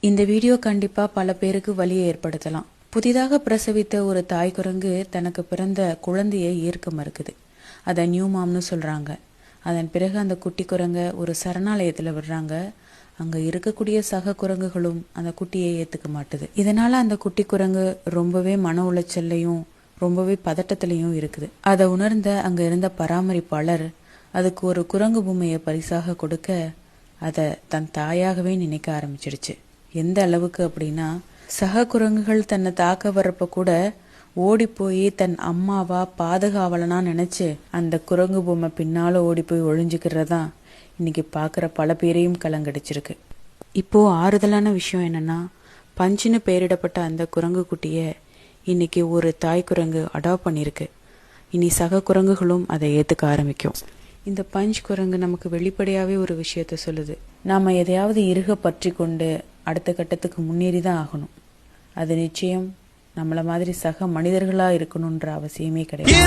இந்த வீடியோ கண்டிப்பா பல பேருக்கு வலியை ஏற்படுத்தலாம். புதிதாக பிரசவித்த ஒரு தாய் குரங்கு தனக்கு பிறந்த குழந்தையை ஏற்க மறுக்குது. அதை நியூ மாம்னு சொல்றாங்க. அதன் பிறகு அந்த குட்டி குரங்கை ஒரு சரணாலயத்தில் விடுறாங்க. அங்க இருக்கக்கூடிய சக குரங்குகளும் அந்த குட்டியை ஏத்துக்க மாட்டுது. இதனால அந்த குட்டி குரங்கு ரொம்பவே மன உளைச்சல்லையும் ரொம்பவே பதட்டத்திலையும் இருக்குது. அதை உணர்ந்த அங்க இருந்த பராமரிப்பாளர் அதுக்கு ஒரு குரங்கு பொம்மையை பரிசாக கொடுக்க அதை தன் தாயாகவே நினைக்க ஆரம்பிச்சிடுச்சு. எந்த அளவுக்கு அப்படின்னா, சக குரங்குகள் தன்னை தாக்க வர்றப்ப கூட ஓடி போய் தன் அம்மாவா பாதுகாவலனா நினைச்சு அந்த குரங்கு பொம்மை பின்னால ஓடி போய் ஒழிஞ்சுக்கிறதா இன்னைக்கு பாக்குற பல பேரையும் கலங்கடிச்சிருக்கு. இப்போ ஆறுதலான விஷயம் என்னன்னா, பஞ்சுன்னு பெயரிடப்பட்ட அந்த குரங்கு குட்டிய இன்னைக்கு ஒரு தாய் குரங்கு அடாப்ட் பண்ணிருக்கு. இனி சக குரங்குகளும் அதை ஏத்துக்க ஆரம்பிக்கும். இந்த பஞ்ச் குரங்கு நமக்கு வெளிப்படையாவே ஒரு விஷயத்த சொல்லுது. நாம எதையாவது இறுக பற்றி கொண்டு அடுத்த கட்டத்துக்கு முன்னேறிதான் ஆகணும். அது நிச்சயம் நம்மள மாதிரி சக மனிதர்களா இருக்கணும்ன்ற அவசியமே கிடையாது.